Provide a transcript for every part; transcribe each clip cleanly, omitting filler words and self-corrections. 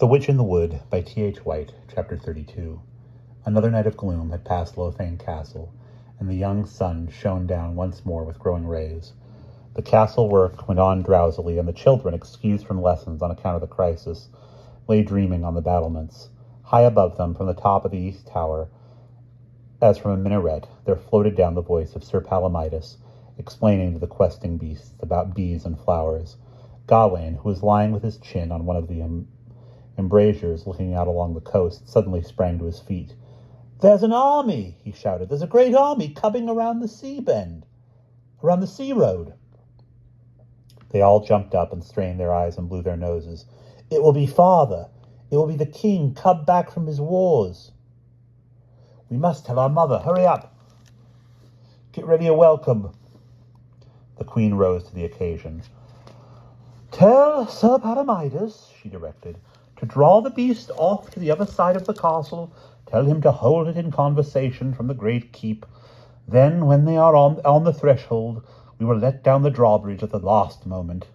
The Witch in the Wood by T.H. White, Chapter 32. Another night of gloom had passed Lothane Castle, and the young sun shone down once more with growing rays. The castle work went on drowsily, and the children, excused from lessons on account of the crisis, lay dreaming on the battlements. High above them, from the top of the east tower, as from a minaret, there floated down the voice of Sir Palomides, explaining to the questing beasts about bees and flowers. Gawain, who was lying with his chin on one of the embrasures looking out along the coast, suddenly sprang to his feet. "There's an army!" he shouted. "There's a great army coming around the sea road." They all jumped up and strained their eyes and blew their noses. "It will be father. It will be the king come back from his wars." "We must tell our mother. Hurry up. Get ready a welcome." The queen rose to the occasion. "Tell Sir Palomides," she directed, "to draw the beast off to the other side of the castle. Tell him to hold it in conversation from the great keep. Then, when they are on the threshold, we will let down the drawbridge at the last moment."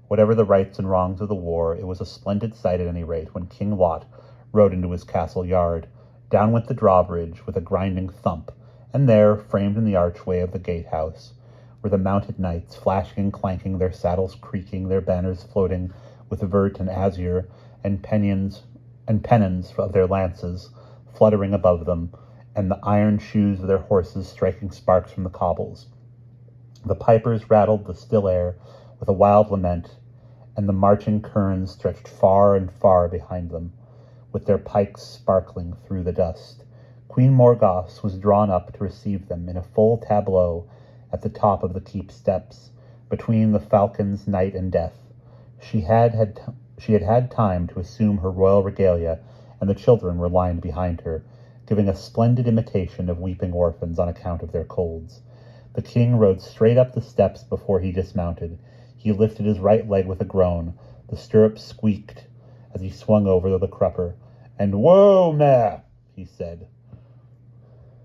Whatever the rights and wrongs of the war, it was a splendid sight at any rate when King Lot rode into his castle yard. Down went the drawbridge with a grinding thump, and there, framed in the archway of the gatehouse, were the mounted knights, flashing and clanking, their saddles creaking, their banners floating with vert and azure, and pennons of their lances fluttering above them, and the iron shoes of their horses striking sparks from the cobbles. The pipers rattled the still air with a wild lament, and the marching kerns stretched far and far behind them, with their pikes sparkling through the dust. Queen Morgause was drawn up to receive them in a full tableau at the top of the keep steps, between the falcons Night and Death. She had had time to assume her royal regalia, and the children were lined behind her, giving a splendid imitation of weeping orphans on account of their colds. The king rode straight up the steps before he dismounted. He lifted his right leg with a groan. The stirrups squeaked as he swung over the crupper. "And whoa, mare," he said,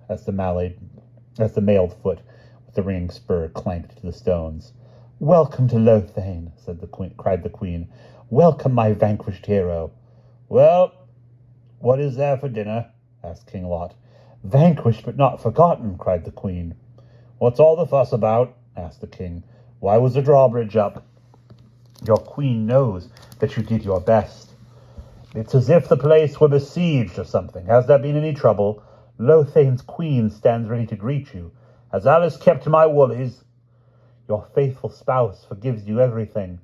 as the mailed foot with the ringing spur clanked to the stones. "Welcome to Lothane," cried the queen. "Welcome, my vanquished hero." "Well, what is there for dinner?" asked King Lot. "Vanquished but not forgotten," cried the queen. "What's all the fuss about?" asked the king. "Why was the drawbridge up?" "Your queen knows that you did your best." "It's as if the place were besieged or something. Has there been any trouble? Lothane's queen stands ready to greet you. Has Alice kept my woolies?" "Your faithful spouse forgives you everything."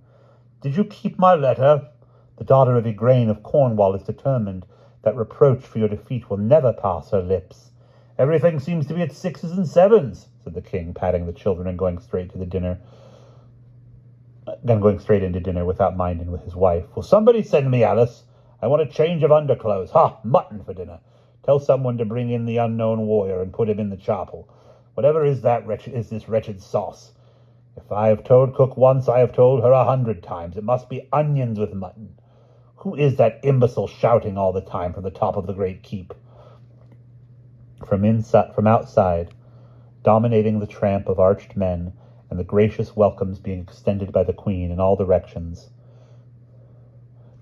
"Did you keep my letter?" "The daughter of Igraine of Cornwall is determined that reproach for your defeat will never pass her lips." "Everything seems to be at 6s and 7s, said the king, patting the children and going straight into dinner without minding with his wife. "Will somebody send me Alice? I want a change of underclothes. Mutton for dinner. Tell someone to bring in the unknown warrior and put him in the chapel. Whatever is this wretched sauce? If I have told cook once, I have told her 100 times. It must be onions with mutton. Who is that imbecile shouting all the time from the top of the great keep?" From outside, dominating the tramp of arched men and the gracious welcomes being extended by the queen in all directions,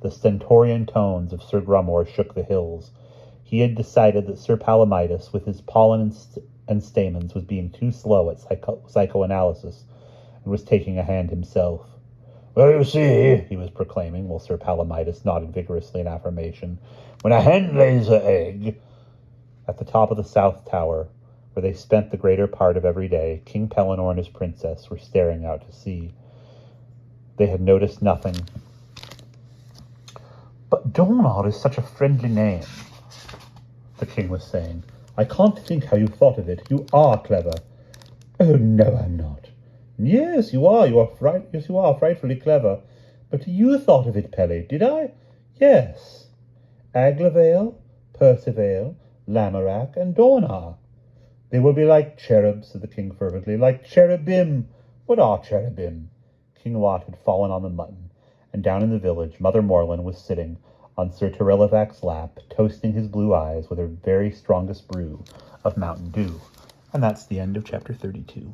the stentorian tones of Sir Grummore shook the hills. He had decided that Sir Palomides, with his pollen and stamens, was being too slow at psychoanalysis, and was taking a hand himself. "Well, you see," he was proclaiming, while Sir Palomides nodded vigorously in affirmation, "when a hen lays her egg—" At the top of the south tower, where they spent the greater part of every day, King Pellinore and his princess were staring out to sea. They had noticed nothing. "But Dornar is such a friendly name," the king was saying. "I can't think how you thought of it. You are clever." "Oh, no, I'm not." "Yes, you are. You are frightfully clever. But you thought of it, Pelly, did I?" "Yes. Aglavale, Percival, Lamorak, and Dornar." "They will be like cherubs," said the king fervently. "Like cherubim." "What are cherubim?" King Lot had fallen on the mutton, and down in the village Mother Morland was sitting on Sir Terelevac's lap, toasting his blue eyes with her very strongest brew of Mountain Dew. And that's the end of chapter 32.